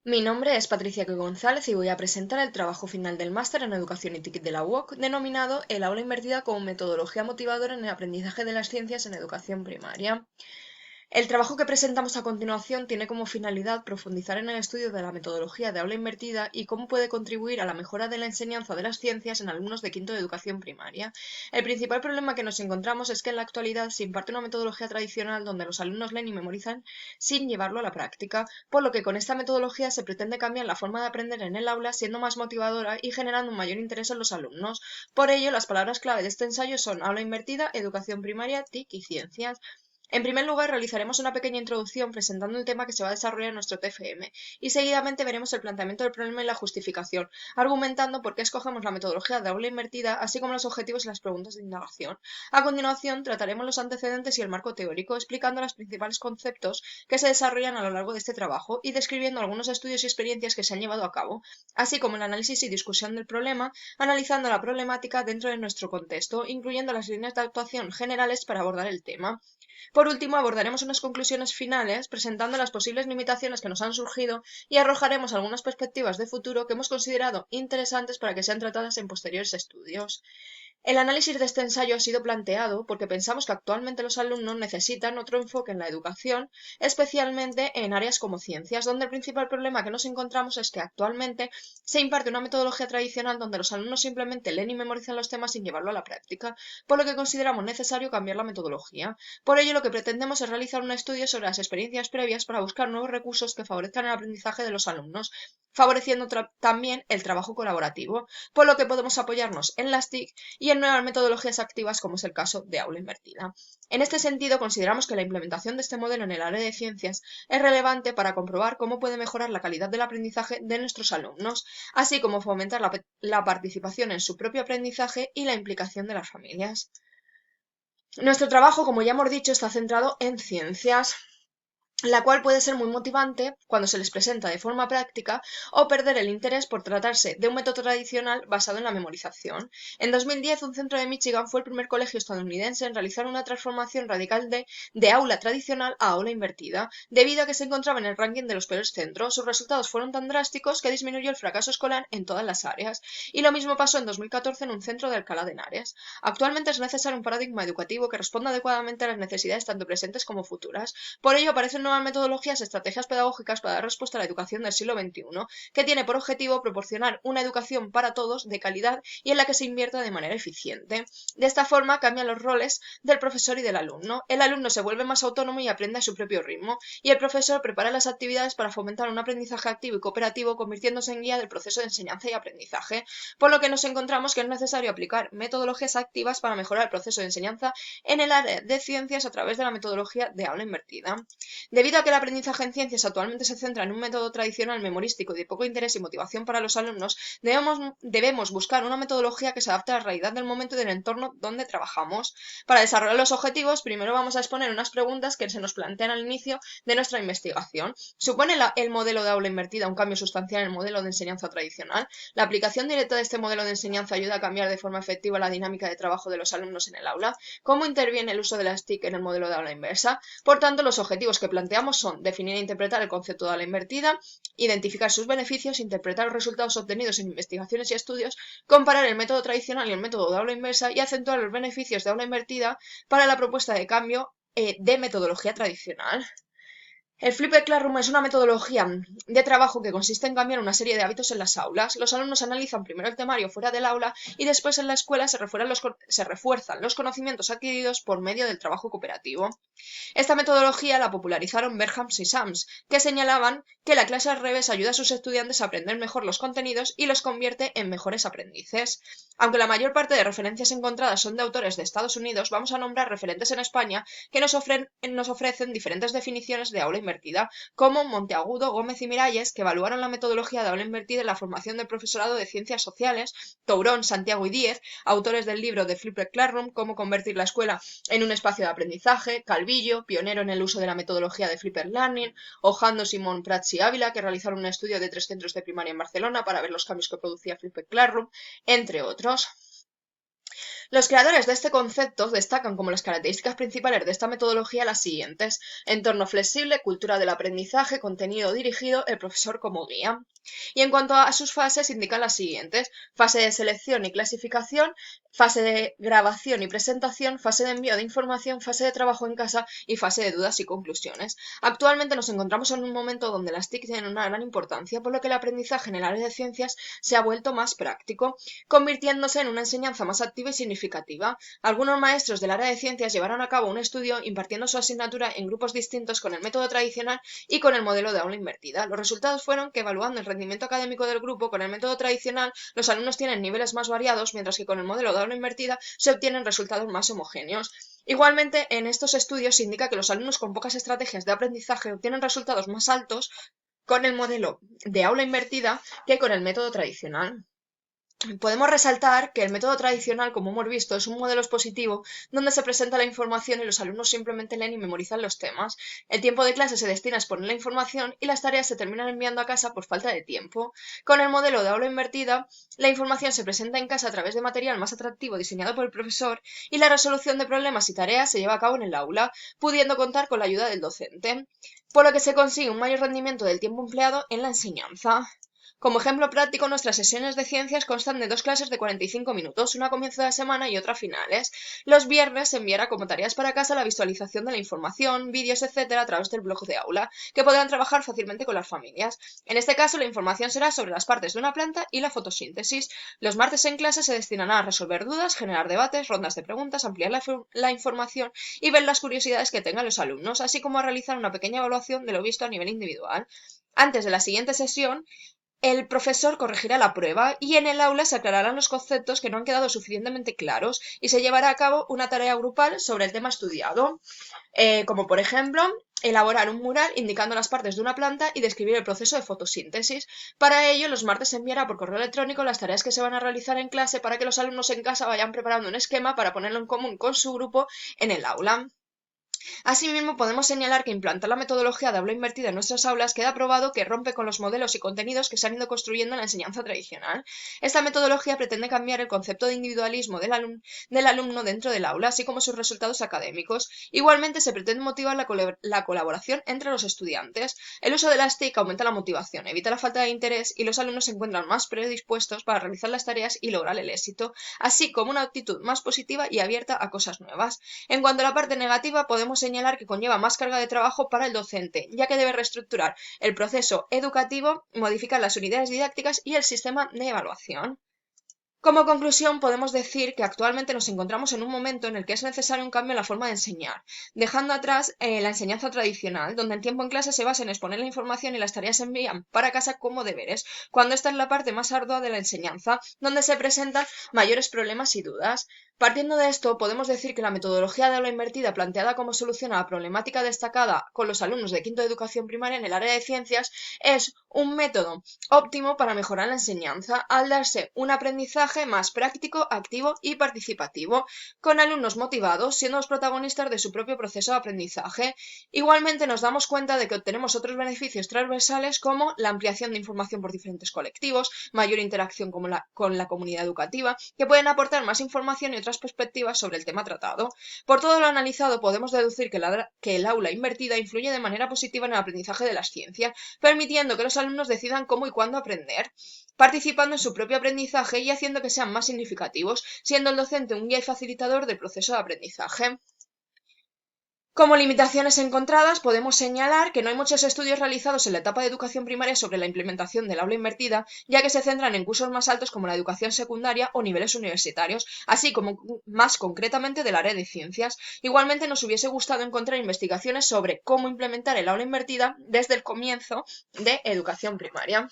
Mi nombre es Patricia Coy González y voy a presentar el trabajo final del máster en Educación y TIC de la UOC, denominado El aula invertida como metodología motivadora en el aprendizaje de las ciencias en educación primaria. El trabajo que presentamos a continuación tiene como finalidad profundizar en el estudio de la metodología de aula invertida y cómo puede contribuir a la mejora de la enseñanza de las ciencias en alumnos de quinto de educación primaria. El principal problema que nos encontramos es que en la actualidad se imparte una metodología tradicional donde los alumnos leen y memorizan sin llevarlo a la práctica, por lo que con esta metodología se pretende cambiar la forma de aprender en el aula, siendo más motivadora y generando un mayor interés en los alumnos. Por ello, las palabras clave de este ensayo son aula invertida, educación primaria, TIC y ciencias. En primer lugar, realizaremos una pequeña introducción presentando el tema que se va a desarrollar en nuestro TFM y seguidamente veremos el planteamiento del problema y la justificación, argumentando por qué escogemos la metodología de aula invertida, así como los objetivos y las preguntas de indagación. A continuación, trataremos los antecedentes y el marco teórico, explicando los principales conceptos que se desarrollan a lo largo de este trabajo y describiendo algunos estudios y experiencias que se han llevado a cabo, así como el análisis y discusión del problema, analizando la problemática dentro de nuestro contexto, incluyendo las líneas de actuación generales para abordar el tema. Por último, abordaremos unas conclusiones finales presentando las posibles limitaciones que nos han surgido y arrojaremos algunas perspectivas de futuro que hemos considerado interesantes para que sean tratadas en posteriores estudios. El análisis de este ensayo ha sido planteado porque pensamos que actualmente los alumnos necesitan otro enfoque en la educación, especialmente en áreas como ciencias, donde el principal problema que nos encontramos es que actualmente se imparte una metodología tradicional donde los alumnos simplemente leen y memorizan los temas sin llevarlo a la práctica, por lo que consideramos necesario cambiar la metodología. Por ello, lo que pretendemos es realizar un estudio sobre las experiencias previas para buscar nuevos recursos que favorezcan el aprendizaje de los alumnos, favoreciendo también el trabajo colaborativo, por lo que podemos apoyarnos en las TIC y en nuevas metodologías activas como es el caso de aula invertida. En este sentido, consideramos que la implementación de este modelo en el área de ciencias es relevante para comprobar cómo puede mejorar la calidad del aprendizaje de nuestros alumnos, así como fomentar la participación en su propio aprendizaje y la implicación de las familias. Nuestro trabajo, como ya hemos dicho, está centrado en ciencias, la cual puede ser muy motivante cuando se les presenta de forma práctica o perder el interés por tratarse de un método tradicional basado en la memorización. En 2010, un centro de Michigan fue el primer colegio estadounidense en realizar una transformación radical de aula tradicional a aula invertida, debido a que se encontraba en el ranking de los peores centros. Sus resultados fueron tan drásticos que disminuyó el fracaso escolar en todas las áreas. Y lo mismo pasó en 2014 en un centro de Alcalá de Henares. Actualmente es necesario un paradigma educativo que responda adecuadamente a las necesidades tanto presentes como futuras. Por ello, aparecen nuevas metodologías y estrategias pedagógicas para dar respuesta a la educación del siglo XXI, que tiene por objetivo proporcionar una educación para todos de calidad y en la que se invierta de manera eficiente. De esta forma, cambian los roles del profesor y del alumno. El alumno se vuelve más autónomo y aprende a su propio ritmo, y el profesor prepara las actividades para fomentar un aprendizaje activo y cooperativo, convirtiéndose en guía del proceso de enseñanza y aprendizaje, por lo que nos encontramos que es necesario aplicar metodologías activas para mejorar el proceso de enseñanza en el área de ciencias a través de la metodología de aula invertida. Debido a que el aprendizaje en ciencias actualmente se centra en un método tradicional memorístico y de poco interés y motivación para los alumnos, debemos buscar una metodología que se adapte a la realidad del momento y del entorno donde trabajamos. Para desarrollar los objetivos, primero vamos a exponer unas preguntas que se nos plantean al inicio de nuestra investigación. ¿Supone el modelo de aula invertida un cambio sustancial en el modelo de enseñanza tradicional? ¿La aplicación directa de este modelo de enseñanza ayuda a cambiar de forma efectiva la dinámica de trabajo de los alumnos en el aula? ¿Cómo interviene el uso de las TIC en el modelo de aula inversa? Por tanto, los objetivos que planteamos son definir e interpretar el concepto de aula invertida, identificar sus beneficios, interpretar los resultados obtenidos en investigaciones y estudios, comparar el método tradicional y el método de aula inversa y acentuar los beneficios de aula invertida para la propuesta de cambio de metodología tradicional. El Flipped Classroom es una metodología de trabajo que consiste en cambiar una serie de hábitos en las aulas. Los alumnos analizan primero el temario fuera del aula y después en la escuela se refuerzan los conocimientos adquiridos por medio del trabajo cooperativo. Esta metodología la popularizaron Berhams y Sams, que señalaban que la clase al revés ayuda a sus estudiantes a aprender mejor los contenidos y los convierte en mejores aprendices. Aunque la mayor parte de referencias encontradas son de autores de Estados Unidos, vamos a nombrar referentes en España que nos ofrecen diferentes definiciones de aula invertida, como Monteagudo, Gómez y Miralles, que evaluaron la metodología de aula invertida en la formación del profesorado de ciencias sociales, Tourón, Santiago y Díez, autores del libro de Flipped Classroom, Cómo convertir la escuela en un espacio de aprendizaje, Calvillo, pionero en el uso de la metodología de Flipped Learning, Ojando, Simón, Prats y Ávila, que realizaron un estudio de 3 centros de primaria en Barcelona para ver los cambios que producía Flipped Classroom, entre otros. Los creadores de este concepto destacan como las características principales de esta metodología las siguientes: entorno flexible, cultura del aprendizaje, contenido dirigido, el profesor como guía. Y en cuanto a sus fases, indican las siguientes: fase de selección y clasificación, fase de grabación y presentación, fase de envío de información, fase de trabajo en casa y fase de dudas y conclusiones. Actualmente nos encontramos en un momento donde las TIC tienen una gran importancia, por lo que el aprendizaje en el área de ciencias se ha vuelto más práctico, convirtiéndose en una enseñanza más activa y significativa. Algunos maestros del área de ciencias llevaron a cabo un estudio impartiendo su asignatura en grupos distintos con el método tradicional y con el modelo de aula invertida. Los resultados fueron que, evaluando el rendimiento académico del grupo con el método tradicional, los alumnos tienen niveles más variados, mientras que con el modelo de aula invertida se obtienen resultados más homogéneos. Igualmente, en estos estudios se indica que los alumnos con pocas estrategias de aprendizaje obtienen resultados más altos con el modelo de aula invertida que con el método tradicional. Podemos resaltar que el método tradicional, como hemos visto, es un modelo expositivo donde se presenta la información y los alumnos simplemente leen y memorizan los temas. El tiempo de clase se destina a exponer la información y las tareas se terminan enviando a casa por falta de tiempo. Con el modelo de aula invertida, la información se presenta en casa a través de material más atractivo diseñado por el profesor y la resolución de problemas y tareas se lleva a cabo en el aula, pudiendo contar con la ayuda del docente, por lo que se consigue un mayor rendimiento del tiempo empleado en la enseñanza. Como ejemplo práctico, nuestras sesiones de ciencias constan de 2 clases de 45 minutos, una a comienzo de la semana y otra a finales. Los viernes se enviará como tareas para casa la visualización de la información, vídeos, etcétera, a través del blog de aula, que podrán trabajar fácilmente con las familias. En este caso, la información será sobre las partes de una planta y la fotosíntesis. Los martes en clase se destinarán a resolver dudas, generar debates, rondas de preguntas, ampliar la información y ver las curiosidades que tengan los alumnos, así como a realizar una pequeña evaluación de lo visto a nivel individual. Antes de la siguiente sesión, el profesor corregirá la prueba y en el aula se aclararán los conceptos que no han quedado suficientemente claros y se llevará a cabo una tarea grupal sobre el tema estudiado, como por ejemplo elaborar un mural indicando las partes de una planta y describir el proceso de fotosíntesis. Para ello, los martes se enviará por correo electrónico las tareas que se van a realizar en clase para que los alumnos en casa vayan preparando un esquema para ponerlo en común con su grupo en el aula. Asimismo, podemos señalar que implantar la metodología de aula invertida en nuestras aulas queda probado que rompe con los modelos y contenidos que se han ido construyendo en la enseñanza tradicional. Esta metodología pretende cambiar el concepto de individualismo del alumno dentro del aula, así como sus resultados académicos. Igualmente, se pretende motivar la colaboración entre los estudiantes. El uso de las TIC aumenta la motivación, evita la falta de interés y los alumnos se encuentran más predispuestos para realizar las tareas y lograr el éxito, así como una actitud más positiva y abierta a cosas nuevas. En cuanto a la parte negativa, podemos señalar que conlleva más carga de trabajo para el docente, ya que debe reestructurar el proceso educativo, modificar las unidades didácticas y el sistema de evaluación. Como conclusión, podemos decir que actualmente nos encontramos en un momento en el que es necesario un cambio en la forma de enseñar, dejando atrás la enseñanza tradicional, donde el tiempo en clase se basa en exponer la información y las tareas se envían para casa como deberes, cuando esta es la parte más ardua de la enseñanza, donde se presentan mayores problemas y dudas. Partiendo de esto, podemos decir que la metodología de aula invertida planteada como solución a la problemática destacada con los alumnos de quinto de educación primaria en el área de ciencias es un método óptimo para mejorar la enseñanza al darse un aprendizaje más práctico, activo y participativo, con alumnos motivados siendo los protagonistas de su propio proceso de aprendizaje. Igualmente nos damos cuenta de que obtenemos otros beneficios transversales como la ampliación de información por diferentes colectivos, mayor interacción con la comunidad educativa, que pueden aportar más información y otras perspectivas sobre el tema tratado. Por todo lo analizado, podemos deducir que el aula invertida influye de manera positiva en el aprendizaje de las ciencias, permitiendo que los alumnos decidan cómo y cuándo aprender, participando en su propio aprendizaje y haciendo que sean más significativos, siendo el docente un guía y facilitador del proceso de aprendizaje. Como limitaciones encontradas, podemos señalar que no hay muchos estudios realizados en la etapa de educación primaria sobre la implementación del aula invertida, ya que se centran en cursos más altos como la educación secundaria o niveles universitarios, así como más concretamente del área de ciencias. Igualmente nos hubiese gustado encontrar investigaciones sobre cómo implementar el aula invertida desde el comienzo de educación primaria.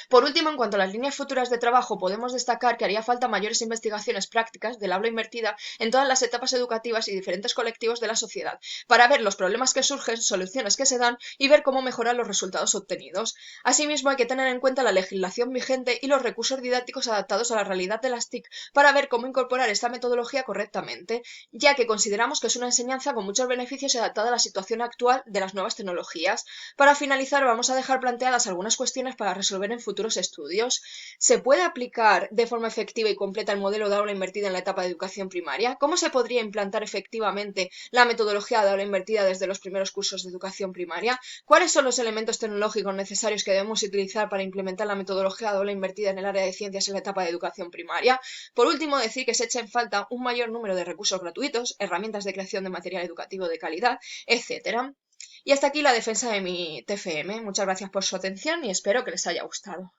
Por último, en cuanto a las líneas futuras de trabajo, podemos destacar que haría falta mayores investigaciones prácticas del aula invertida en todas las etapas educativas y diferentes colectivos de la sociedad, para ver los problemas que surgen, soluciones que se dan y ver cómo mejorar los resultados obtenidos. Asimismo, hay que tener en cuenta la legislación vigente y los recursos didácticos adaptados a la realidad de las TIC para ver cómo incorporar esta metodología correctamente, ya que consideramos que es una enseñanza con muchos beneficios y adaptada a la situación actual de las nuevas tecnologías. Para finalizar, vamos a dejar planteadas algunas cuestiones para resolver resolver en futuros estudios. ¿Se puede aplicar de forma efectiva y completa el modelo de aula invertida en la etapa de educación primaria? ¿Cómo se podría implantar efectivamente la metodología de aula invertida desde los primeros cursos de educación primaria? ¿Cuáles son los elementos tecnológicos necesarios que debemos utilizar para implementar la metodología de aula invertida en el área de ciencias en la etapa de educación primaria? Por último, decir que se echa en falta un mayor número de recursos gratuitos, herramientas de creación de material educativo de calidad, etcétera. Y hasta aquí la defensa de mi TFM. Muchas gracias por su atención y espero que les haya gustado.